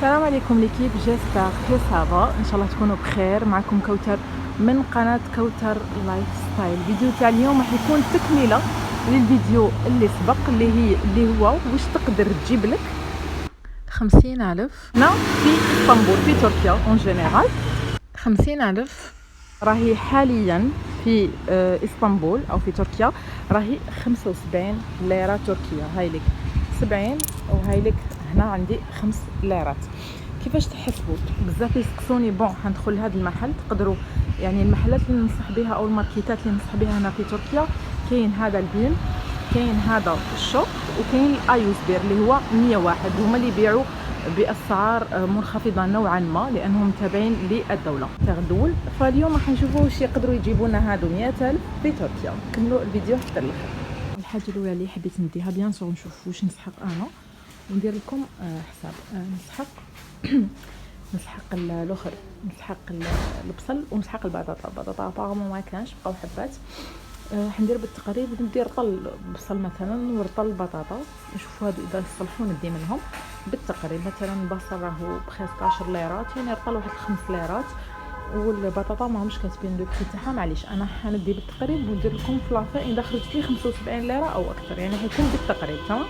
السلام عليكم ليكيب، جيسبر كو سافا، ان شاء الله تكونوا بخير. معكم كوثر من قناه كوثر لايف ستايل. الفيديو تاع اليوم راح يكون تكمله للفيديو اللي سبق اللي هو واش تقدر تجيب لك 50,000 هنا في اسطنبول في تركيا. اون جينيرال 50,000 راهي حاليا في اسطنبول او في تركيا راهي 75 ليره تركيه. هاي لك 70 وهاي لك هنا عندي 5 ليرات. كيفاش تحسبوا؟ بزاف يسقسوني. بون حندخل لهذا المحل، تقدروا يعني المحلات اللي ننصح بها او الماركيتات اللي ننصح بها هنا في تركيا، كاين هذا البيم، كاين هذا الشوق، وكاين الايوسبير اللي هو 101. هما اللي يبيعوا باسعار منخفضه نوعا ما لانهم تابعين للدوله تغدول. فاليوم راح نشوفوا واش يقدروا يجيبوا لنا هادو 100,000 في تركيا. كملوا الفيديو حتى الاخر. الحاجه الاولى اللي حبيت نديها بيان سور نشوف واش نسحق انا وندير لكم حساب. نسحق الاخر، نسحق البصل ونسحق البطاطا ابارمون ما كانش بقاو حبات. حندير بالتقريب، ندير طل بصل مثلا ورطل بطاطا، نشوفوا هادو اذا يصلحوا ندي منهم بالتقريب. مثلا البصل راهو بخيسك 10 ليرات، يعني رطل واحد 5 ليرات، والبطاطا ما همش كاتبين لو بري تاعها. معليش انا حندي بالتقريب وندير لكم في لافين اذا خرجت لي 75 ليره او اكثر، يعني حيكون بالتقريب. تمام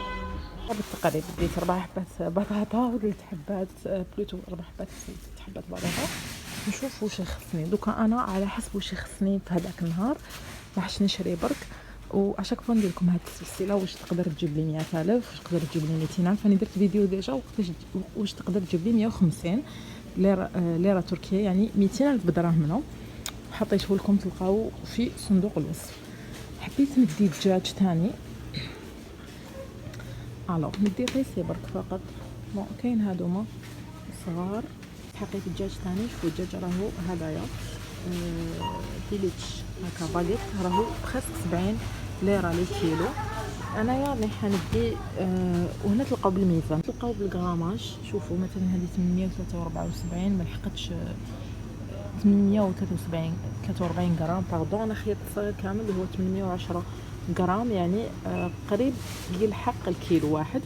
بالتقريب ديت 4 حبات بطاطا وليت حبات بلوتو 4 حبات 6 حبات بطاطا. نشوف واش يخصني دوكا انا على حسب واش يخصني في هذاك النهار راح نشري برك. وعشاك فوا ندير لكم هذه السلسله واش تقدر تجيب لي 100,000، واش تقدر تجيب لي 200,000. انا درت فيديو ديجا وقتاش واش تقدر تجيب لي 150 ليره تركيه، يعني 200,000 بدراهمنا، وحطيته لكم تلقاو في صندوق الوصف. حبيت ندي دجاج ثاني، الو ندي قيسي برك فقط. بون كاين هادوما صغار. حقيت الدجاج ثاني. شوفوا الدجاج راهو هدايا فيليتش هكا باغيت، راهو بخاص 70 ليره للكيلو. انايا راني حندي وهنا تلقاو بالميزان، تلقاو بالغراماج. شوفوا مثلا هذه 873 ما لحقتش 843 غرام باردون. انا خيط الصغير كامل اللي هو 810 غرام، يعني قريب يلحق الكيلو واحد.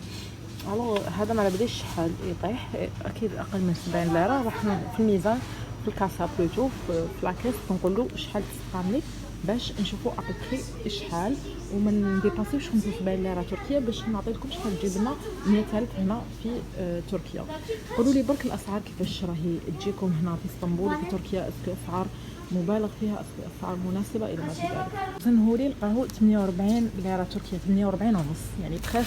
الو هذا ما بديش شحال يطيح، اكيد اقل من 70 ليره. راح في الميزان في الكاسه بلوتو في لاكيس نقول له شحال تستقام لي باش نشوفوا ابري شحال، وما نديباسيوش 75 ليره تركيه باش نعطي لكم شحال تجيب لنا 100,000 هنا في تركيا. قولوا لي برك الاسعار كيفاش راهي تجيكم هنا في اسطنبول وفي تركيا. اسكو اسعار مبالغ فيها، اسكو اسعار مناسبه الى ما في ذلك. زنهوري لقاهو 48 ليره تركيه، 48 ونص، يعني بخاص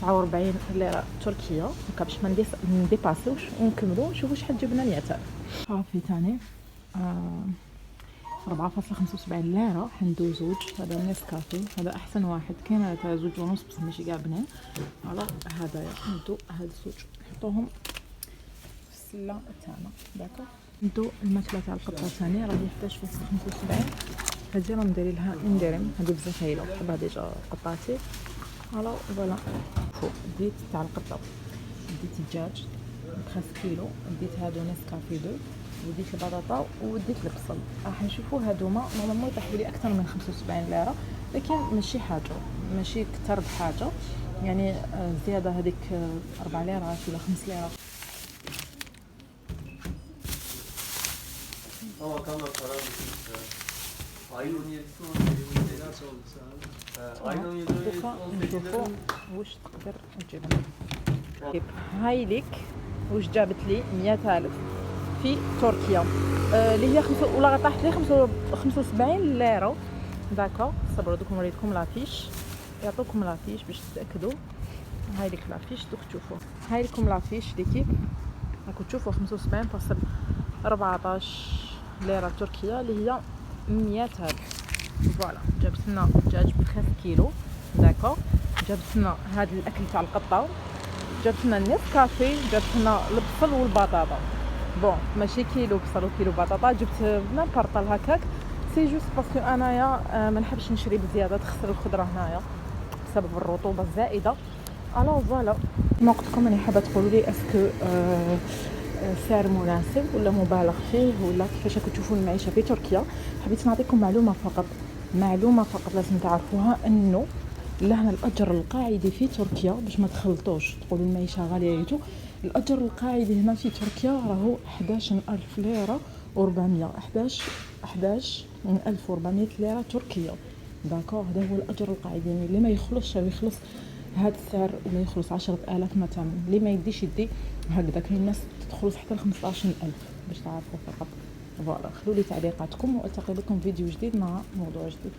49 ليره تركيه هكا باش ما نديباسيوش. ونكملوا نشوفوا شحال تجيب لنا 100,000. صافي ثاني 4.75 ليره. حندو زوج. هذا نسكافي، هذا احسن واحد. كاين هذا زوج ونص بصح ماشي كاع بنين. على هذايا ندو هاد زوج نحطوهم في السله تاعنا. داكوغ ندو الماكله تاع القطه ثاني راهي 11.75. هذه راه ندير لها اندرم، هذه بزاف هايله نحبها ديجا قطاتي. الو فوالا فوق ديت تاع القطه. ديت الدجاج بخاص كيلو، ديت هادو نسكافي دو، وديت البطاطا وديت البصل. راح نشوفوا هادوما نورمالمون يطيحوا لي اكثر من 75 ليره، لكن ماشي حاجه، ماشي كثر بحاجه، يعني زياده هذيك 4 ليرات ولا 5 ليرات. دوكا نشوفوا واش تقدر تجيب لنا. هاي ليك واش جابت لي 100,000 في تركيا، اللي هي ولا طاحت لي 75 ليره. داكا صبروا دوك نوريكم لافيش، يعطوكم لافيش باش تتاكدوا. هاي ليك لافيش دوك تشوفوا. هاي لكم لافيش ليكيب راكم تشوفوا 75.14 ليره تركيه اللي هي 100,000. فوالا جابت لنا الدجاج بخاص كيلو. داكا جابت لنا هذا الاكل تاع القطه، جابت لنا النسكافي، جابت لنا البصل والبطاطا. بون ماشي كيلو بصل وكيلو بطاطا، جبت نابارطال هكاك. سي جوست باسكو انايا ما نحبش نشري بزياده، تخسر الخضره هنايا بسبب الرطوبه الزائده. الو فوالا ما قلت لكم، انا حابه تقولوا لي اسكو سعر مناسب ولا مبالغ فيه ولا كيفاش راكم تشوفوا المعيشه في تركيا. حبيت نعطيكم معلومه فقط لازم تعرفوها، انه لهنا الاجر القاعدي في تركيا باش ما تخلطوش تقولوا المعيشه غاليه ريتو. الاجر القاعدي هنا في تركيا راهو 11000 ليره و400، 11400 ليره تركيه. داكوغ، هذا هو الاجر القاعدي. يعني اللي ما يخلصش او يخلص هذا السعر، ولا يخلص 10000 مثلا، اللي ما يديش يدي هكذا. كاين ناس تدخل حتى ل 15000 باش تعرفوا فقط. فوالا، خلوا لي تعليقاتكم والتقي بكم فيديو جديد مع موضوع جديد.